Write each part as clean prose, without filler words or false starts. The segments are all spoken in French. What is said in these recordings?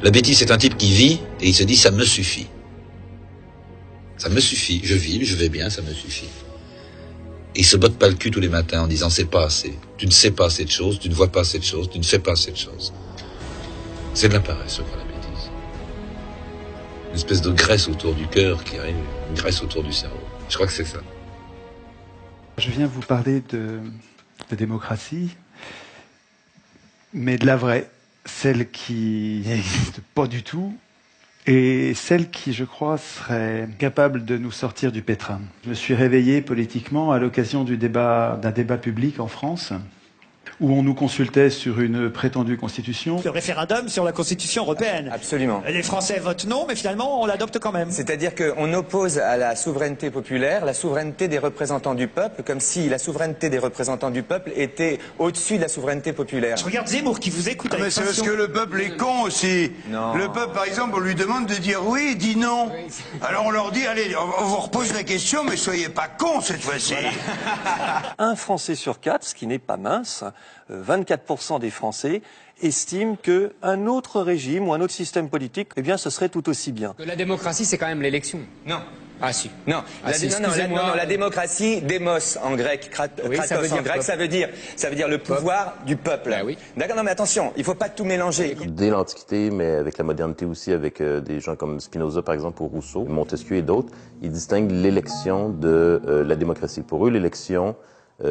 La bêtise, c'est un type qui vit et il se dit « ça me suffit ». Ça me suffit, je vis, je vais bien, ça me suffit. Et il se botte pas le cul tous les matins en disant « c'est pas assez, tu ne sais pas assez de choses, tu ne vois pas assez de choses, tu ne fais pas assez de choses ». C'est de la paresse, je crois, la bêtise. Une espèce de graisse autour du cœur qui arrive, une graisse autour du cerveau. Je crois que c'est ça. Je viens vous parler de démocratie, mais de la vraie, celle qui n'existe pas du tout, et celle qui, je crois, serait capable de nous sortir du pétrin. Je me suis réveillé politiquement à l'occasion d'un débat public en France, où on nous consultait sur une prétendue constitution. Le référendum sur la constitution européenne. Absolument. Les Français votent non, mais finalement on l'adopte quand même. C'est-à-dire qu'on oppose à la souveraineté populaire la souveraineté des représentants du peuple, comme si la souveraineté des représentants du peuple était au-dessus de la souveraineté populaire. Je regarde Zemmour qui vous écoute avec Mais c'est parce passion. que le peuple est con aussi. Non. Le peuple, par exemple, on lui demande de dire oui, il dit non. Alors on leur dit, allez, on vous repose la question, mais soyez pas cons cette fois-ci. Un Français sur 4, ce qui n'est pas mince, 24% des Français estiment qu'un autre régime ou un autre système politique, eh bien, ce serait tout aussi bien. La démocratie, c'est quand même l'élection. Non. Ah si. Non, Ah, si, la démocratie, démos en grec, Oui, ça veut kratos en dire grec, ça veut dire le pouvoir du peuple. Ah, oui. D'accord, non mais attention, il ne faut pas tout mélanger. Dès l'Antiquité, mais avec la modernité aussi, avec des gens comme Spinoza par exemple, ou Rousseau, Montesquieu et d'autres, ils distinguent l'élection de la démocratie. Pour eux, l'élection,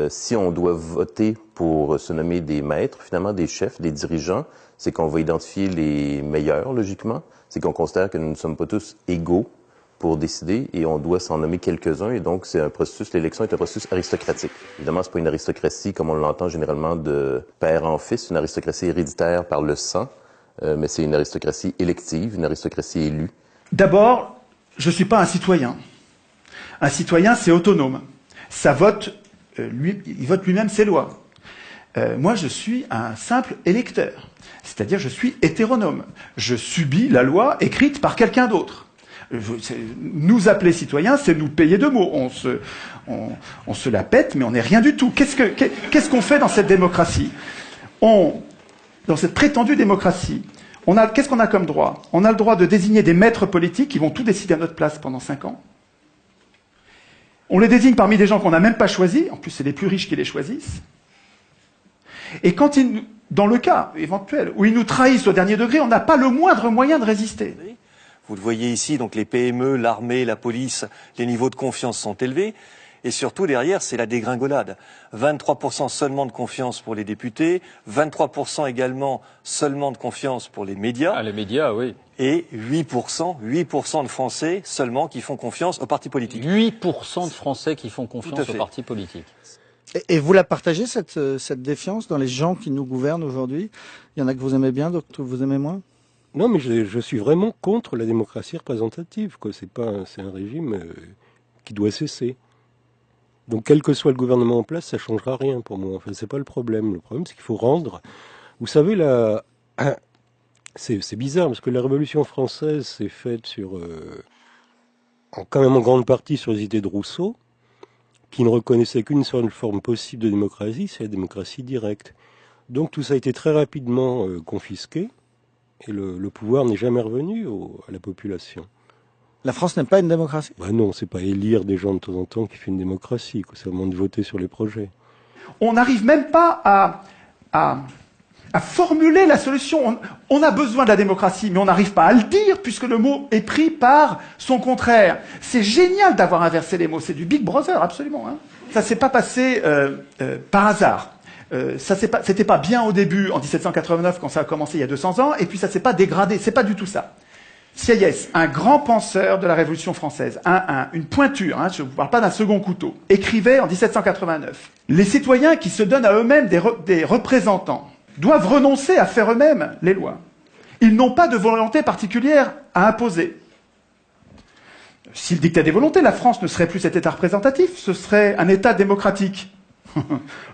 si on doit voter pour se nommer des maîtres, finalement des chefs, des dirigeants, c'est qu'on va identifier les meilleurs, logiquement. C'est qu'on considère que nous ne sommes pas tous égaux pour décider et on doit s'en nommer quelques-uns. Et donc, c'est un processus, l'élection est un processus aristocratique. Évidemment, c'est pas une aristocratie comme on l'entend généralement de père en fils, une aristocratie héréditaire par le sang, mais c'est une aristocratie élective, une aristocratie élue. D'abord, je ne suis pas un citoyen. Un citoyen, c'est autonome. Ça vote, il vote lui-même ses lois. Moi, je suis un simple électeur. C'est-à-dire, je suis hétéronome. Je subis la loi écrite par quelqu'un d'autre. Nous appeler citoyens, c'est nous payer de mots. On se la pète, mais on n'est rien du tout. Qu'est-ce qu'on fait dans cette démocratie? Dans cette prétendue démocratie, qu'est-ce qu'on a comme droit? On a le droit de désigner des maîtres politiques qui vont tout décider à notre place pendant 5 ans. On les désigne parmi des gens qu'on n'a même pas choisis. En plus, c'est les plus riches qui les choisissent. Et quand dans le cas éventuel où ils nous trahissent au dernier degré, on n'a pas le moindre moyen de résister. Vous le voyez ici, donc les PME, l'armée, la police, les niveaux de confiance sont élevés. Et surtout, derrière, c'est la dégringolade. 23% seulement de confiance pour les députés, 23% également seulement de confiance pour les médias. Ah, les médias, oui. Et 8% de Français seulement qui font confiance aux partis politiques. 8% de Français qui font confiance aux partis politiques. Et vous la partagez, cette défiance dans les gens qui nous gouvernent aujourd'hui? Il y en a que vous aimez bien, d'autres que vous aimez moins? Non, mais je suis vraiment contre la démocratie représentative, quoi. C'est un régime qui doit cesser. Donc, quel que soit le gouvernement en place, ça changera rien pour moi. Enfin, c'est pas le problème. Le problème, c'est qu'il faut rendre. Vous savez, c'est bizarre parce que la Révolution française s'est faite quand même en grande partie sur les idées de Rousseau, qui ne reconnaissait qu'une seule forme possible de démocratie, c'est la démocratie directe. Donc, tout ça a été très rapidement confisqué. Et le pouvoir n'est jamais revenu à la population. La France n'est pas une démocratie? Ben non, c'est pas élire des gens de temps en temps qui fait une démocratie, quoi. C'est vraiment de voter sur les projets. On n'arrive même pas à formuler la solution. On a besoin de la démocratie, mais on n'arrive pas à le dire puisque le mot est pris par son contraire. C'est génial d'avoir inversé les mots. C'est du Big Brother, absolument. Hein. Ça s'est pas passé par hasard. C'était pas bien au début, en 1789, quand ça a commencé il y a 200 ans, et puis ça s'est pas dégradé. C'est pas du tout ça. Sieyès, un grand penseur de la Révolution française, une pointure, je ne vous parle pas d'un second couteau, écrivait en 1789 « Les citoyens qui se donnent à eux-mêmes des représentants doivent renoncer à faire eux-mêmes les lois. Ils n'ont pas de volonté particulière à imposer. S'ils dictaient des volontés, la France ne serait plus cet État représentatif, ce serait un État démocratique. »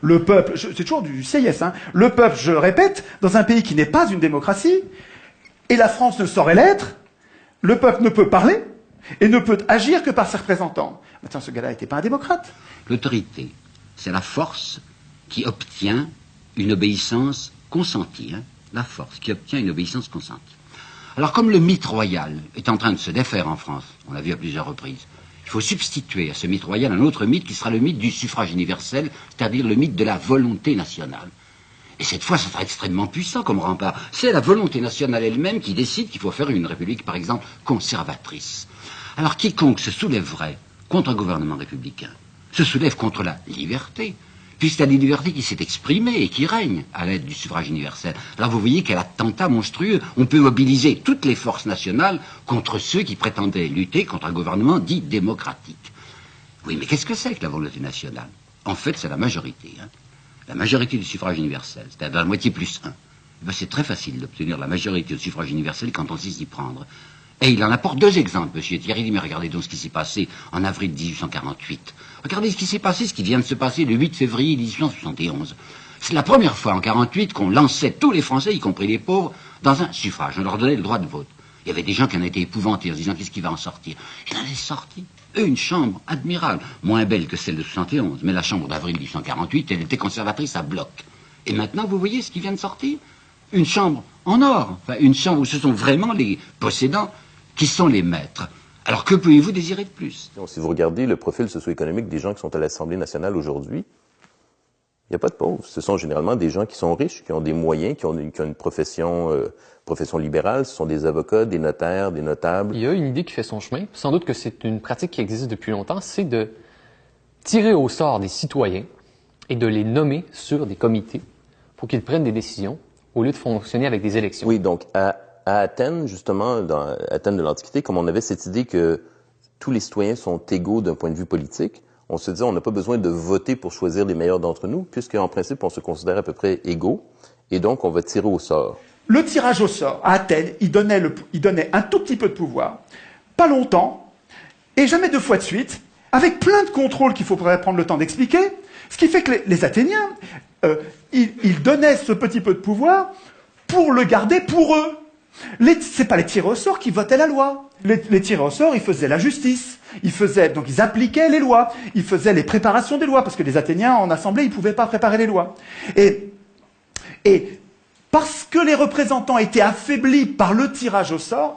Le peuple, c'est toujours du Sieyès, le peuple, je le répète, dans un pays qui n'est pas une démocratie, et la France ne saurait l'être, le peuple ne peut parler et ne peut agir que par ses représentants. Attends, ce gars-là n'était pas un démocrate. L'autorité, c'est la force qui obtient une obéissance consentie. La force qui obtient une obéissance consentie. Alors comme le mythe royal est en train de se défaire en France, on l'a vu à plusieurs reprises, il faut substituer à ce mythe royal un autre mythe qui sera le mythe du suffrage universel, c'est-à-dire le mythe de la volonté nationale. Et cette fois, ça sera extrêmement puissant comme rempart. C'est la volonté nationale elle-même qui décide qu'il faut faire une république, par exemple, conservatrice. Alors quiconque se soulèverait contre un gouvernement républicain se soulève contre la liberté, puisque c'est la liberté qui s'est exprimée et qui règne à l'aide du suffrage universel. Alors vous voyez quel attentat monstrueux. On peut mobiliser toutes les forces nationales contre ceux qui prétendaient lutter contre un gouvernement dit démocratique. Oui, mais qu'est-ce que c'est que la volonté nationale? En fait, c'est la majorité. La majorité du suffrage universel, c'est-à-dire la moitié plus 1. Ben, c'est très facile d'obtenir la majorité du suffrage universel quand on sait s'y prendre. Et il en apporte deux exemples, monsieur Thierry dit, mais regardez donc ce qui s'est passé en avril 1848. Regardez ce qui s'est passé, ce qui vient de se passer le 8 février 1871. C'est la première fois en 48 qu'on lançait tous les Français, y compris les pauvres, dans un suffrage. On leur donnait le droit de vote. Il y avait des gens qui en étaient épouvantés en se disant, qu'est-ce qui va en sortir? Il en est sorti. Une chambre admirable, moins belle que celle de 71, mais la chambre d'avril 1848, elle était conservatrice à bloc. Et maintenant, vous voyez ce qui vient de sortir? Une chambre en or, enfin une chambre où ce sont vraiment les possédants qui sont les maîtres. Alors que pouvez-vous désirer de plus? Si vous regardez le profil socio-économique des gens qui sont à l'Assemblée nationale aujourd'hui, il n'y a pas de pauvres. Ce sont généralement des gens qui sont riches, qui ont des moyens, qui ont une profession libérale. Ce sont des avocats, des notaires, des notables. Il y a une idée qui fait son chemin. Sans doute que c'est une pratique qui existe depuis longtemps, c'est de tirer au sort des citoyens et de les nommer sur des comités pour qu'ils prennent des décisions au lieu de fonctionner avec des élections. Oui, donc à Athènes, justement, dans Athènes de l'Antiquité, comme on avait cette idée que tous les citoyens sont égaux d'un point de vue politique, on se disait on n'a pas besoin de voter pour choisir les meilleurs d'entre nous, puisqu'en principe, on se considère à peu près égaux, et donc on va tirer au sort. Le tirage au sort, à Athènes, il donnait un tout petit peu de pouvoir, pas longtemps, et jamais 2 fois de suite, avec plein de contrôles qu'il faudrait prendre le temps d'expliquer, ce qui fait que les Athéniens, ils donnaient ce petit peu de pouvoir pour le garder pour eux. C'est pas les tirés au sort qui votaient la loi. Les tirés au sort, ils faisaient la justice. Donc ils appliquaient les lois. Ils faisaient les préparations des lois, parce que les Athéniens, en assemblée, ils pouvaient pas préparer les lois. Et parce que les représentants étaient affaiblis par le tirage au sort,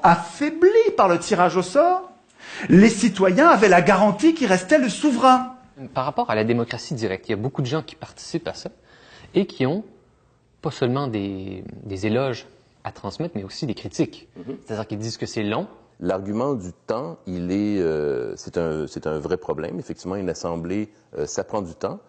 les citoyens avaient la garantie qu'il restait le souverain. Par rapport à la démocratie directe, il y a beaucoup de gens qui participent à ça et qui ont pas seulement des éloges à transmettre, mais aussi des critiques. C'est-à-dire qu'ils disent que c'est long. L'argument du temps, c'est un vrai problème. Effectivement, une assemblée, ça prend du temps.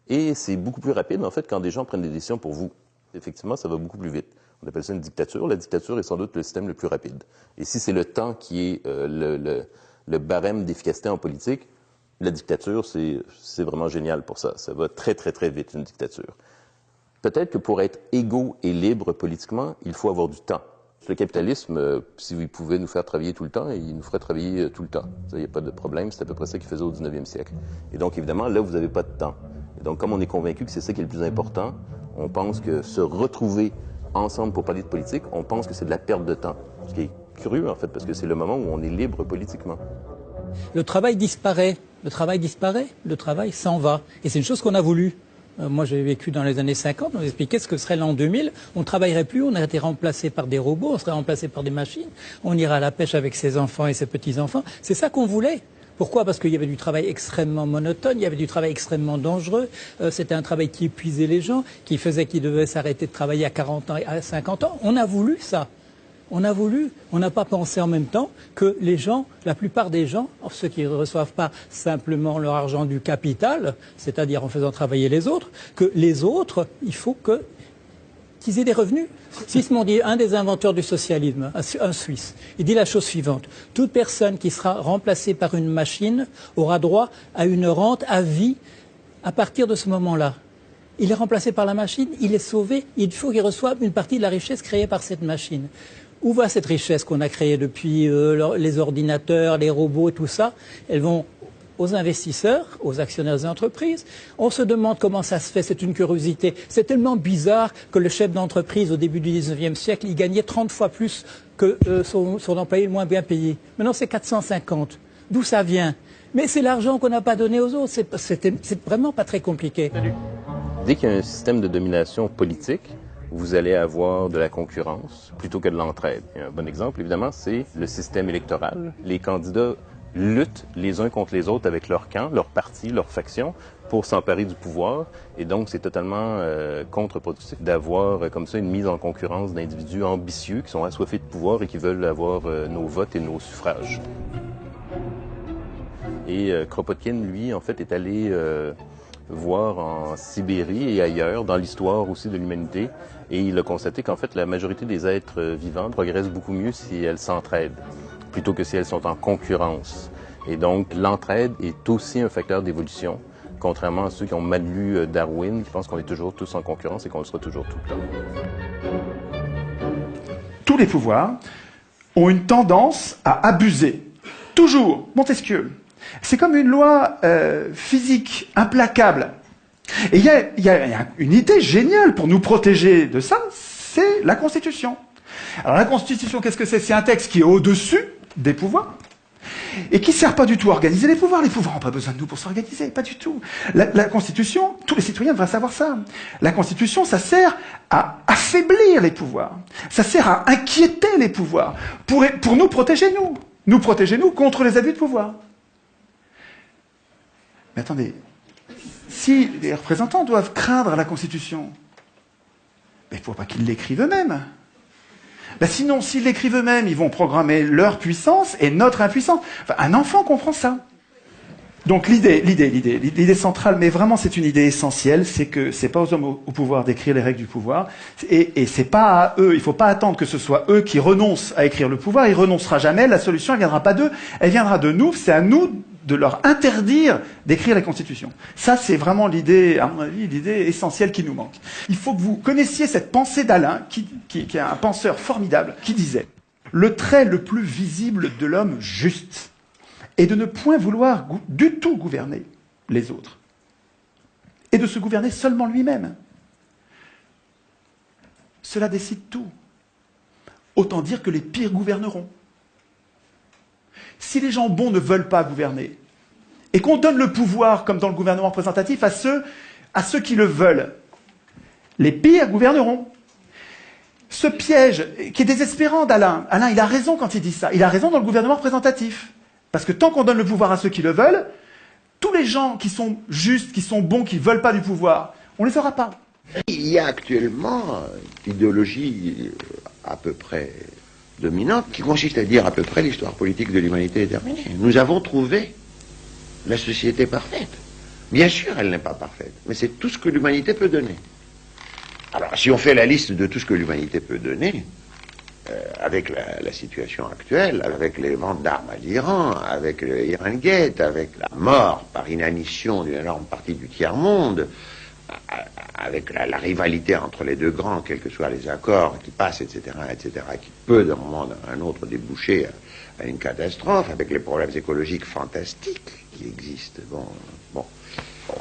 Et c'est beaucoup plus rapide, en fait, quand des gens prennent des décisions pour vous. Effectivement, ça va beaucoup plus vite. On appelle ça une dictature. La dictature est sans doute le système le plus rapide. Et si c'est le temps qui est le barème d'efficacité en politique, la dictature, c'est vraiment génial pour ça. Ça va très, très, très vite, une dictature. Peut-être que pour être égaux et libres politiquement, il faut avoir du temps. Le capitalisme, si il pouvait nous faire travailler tout le temps, il nous ferait travailler tout le temps. Il n'y a pas de problème, c'est à peu près ça qu'il faisait au 19e siècle. Et donc, évidemment, là, vous n'avez pas de temps. Et donc, comme on est convaincu que c'est ça qui est le plus important, on pense que se retrouver ensemble pour parler de politique, on pense que c'est de la perte de temps. Ce qui est curieux, en fait, parce que c'est le moment où on est libre politiquement. Le travail disparaît. Le travail s'en va. Et c'est une chose qu'on a voulu. Moi, j'ai vécu dans les années 50, on expliquait ce que serait l'an 2000. On ne travaillerait plus, on aurait été remplacé par des robots, on serait remplacé par des machines. On ira à la pêche avec ses enfants et ses petits-enfants. C'est ça qu'on voulait. Pourquoi? Parce qu'il y avait du travail extrêmement monotone, il y avait du travail extrêmement dangereux. C'était un travail qui épuisait les gens, qui faisait qu'ils devaient s'arrêter de travailler à 40 ans et à 50 ans. On a voulu ça. On n'a pas pensé en même temps que les gens, la plupart des gens, ceux qui ne reçoivent pas simplement leur argent du capital, c'est-à-dire en faisant travailler les autres, que les autres, il faut qu'ils aient des revenus. Sismondi, un des inventeurs du socialisme, un Suisse, il dit la chose suivante. Toute personne qui sera remplacée par une machine aura droit à une rente à vie à partir de ce moment-là. Il est remplacé par la machine, il est sauvé, il faut qu'il reçoive une partie de la richesse créée par cette machine. Où va cette richesse qu'on a créée depuis les ordinateurs, les robots et tout ça? Elles vont aux investisseurs, aux actionnaires des entreprises. On se demande comment ça se fait, c'est une curiosité. C'est tellement bizarre que le chef d'entreprise au début du 19e siècle, il gagnait 30 fois plus que son employé le moins bien payé. Maintenant c'est 450. D'où ça vient? Mais c'est l'argent qu'on n'a pas donné aux autres. C'est vraiment pas très compliqué. Dès qu'il y a un système de domination politique, vous allez avoir de la concurrence plutôt que de l'entraide. Un bon exemple, évidemment, c'est le système électoral. Les candidats luttent les uns contre les autres avec leur camp, leur parti, leur faction, pour s'emparer du pouvoir. Et donc, c'est totalement contre-productif d'avoir comme ça une mise en concurrence d'individus ambitieux qui sont assoiffés de pouvoir et qui veulent avoir nos votes et nos suffrages. Et Kropotkin, lui, en fait, est allé voir en Sibérie et ailleurs, dans l'histoire aussi de l'humanité, et il a constaté qu'en fait, la majorité des êtres vivants progressent beaucoup mieux si elles s'entraident, plutôt que si elles sont en concurrence. Et donc, l'entraide est aussi un facteur d'évolution, contrairement à ceux qui ont mal lu Darwin, qui pensent qu'on est toujours tous en concurrence et qu'on le sera toujours tout le temps. Tous les pouvoirs ont une tendance à abuser. Toujours. Montesquieu. C'est comme une loi physique implacable. Et il y a une idée géniale pour nous protéger de ça, c'est la Constitution. Alors la Constitution, qu'est-ce que c'est? C'est un texte qui est au-dessus des pouvoirs et qui ne sert pas du tout à organiser les pouvoirs. Les pouvoirs n'ont pas besoin de nous pour s'organiser, pas du tout. La Constitution, tous les citoyens devraient savoir ça. La Constitution, ça sert à affaiblir les pouvoirs. Ça sert à inquiéter les pouvoirs pour nous protéger, nous. Nous protéger, nous, contre les abus de pouvoir. Mais attendez, si les représentants doivent craindre la Constitution, il ne faut pas qu'ils l'écrivent eux-mêmes. Sinon, s'ils l'écrivent eux-mêmes, ils vont programmer leur puissance et notre impuissance. Enfin, un enfant comprend ça. Donc l'idée centrale, mais vraiment c'est une idée essentielle, c'est que c'est pas aux hommes au pouvoir d'écrire les règles du pouvoir, et c'est pas à eux, il faut pas attendre que ce soit eux qui renoncent à écrire le pouvoir, ils renoncera jamais, la solution elle viendra pas d'eux, elle viendra de nous, c'est à nous de leur interdire d'écrire la Constitution. Ça c'est vraiment l'idée, à mon avis, l'idée essentielle qui nous manque. Il faut que vous connaissiez cette pensée d'Alain, qui est un penseur formidable, qui disait « Le trait le plus visible de l'homme juste ». Et de ne point vouloir du tout gouverner les autres. Et de se gouverner seulement lui-même. Cela décide tout. Autant dire que les pires gouverneront. Si les gens bons ne veulent pas gouverner, et qu'on donne le pouvoir, comme dans le gouvernement représentatif, à ceux qui le veulent, les pires gouverneront. Ce piège, qui est désespérant d'Alain, Alain, il a raison quand il dit ça, il a raison dans le gouvernement représentatif. Parce que tant qu'on donne le pouvoir à ceux qui le veulent, tous les gens qui sont justes, qui sont bons, qui ne veulent pas du pouvoir, on ne les aura pas. Il y a actuellement une idéologie à peu près dominante qui consiste à dire à peu près l'histoire politique de l'humanité est terminée. Nous avons trouvé la société parfaite. Bien sûr, elle n'est pas parfaite, mais c'est tout ce que l'humanité peut donner. Alors, si on fait la liste de tout ce que l'humanité peut donner, avec la situation actuelle, avec les ventes d'armes à l'Iran, avec le Iran Gate, avec la mort par inanition d'une énorme partie du tiers-monde, avec la rivalité entre les deux grands, quels que soient les accords qui passent, etc., qui peut d'un moment à un autre déboucher à une catastrophe, avec les problèmes écologiques fantastiques qui existent. Bon,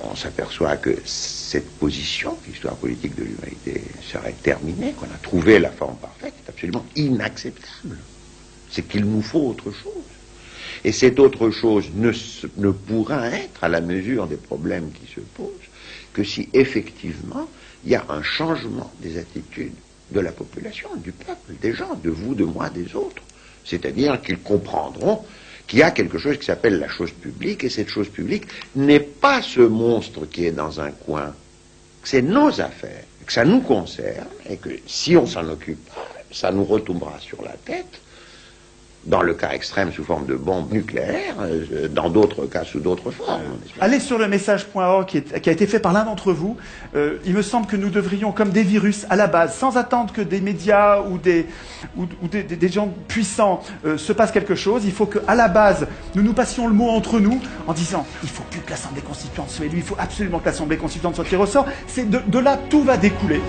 on s'aperçoit que cette position, l'histoire politique de l'humanité serait terminée, qu'on a trouvé la forme parfaite, est absolument inacceptable. C'est qu'il nous faut autre chose. Et cette autre chose ne pourra être à la mesure des problèmes qui se posent que si effectivement il y a un changement des attitudes de la population, du peuple, des gens, de vous, de moi, des autres. C'est-à-dire qu'ils comprendront qu'il y a quelque chose qui s'appelle la chose publique, et cette chose publique n'est pas ce monstre qui est dans un coin, c'est nos affaires, que ça nous concerne, et que si on s'en occupe, ça nous retombera sur la tête, dans le cas extrême sous forme de bombes nucléaires, dans d'autres cas sous d'autres formes. Allez sur le message.org qui a été fait par l'un d'entre vous. Il me semble que nous devrions, comme des virus, à la base, sans attendre que des médias ou des gens puissants se passent quelque chose, il faut qu'à la base, nous passions le mot entre nous en disant « il ne faut plus que l'Assemblée constituante soit élue, il faut absolument que l'Assemblée constituante soit tirée au sort ». De là, tout va découler.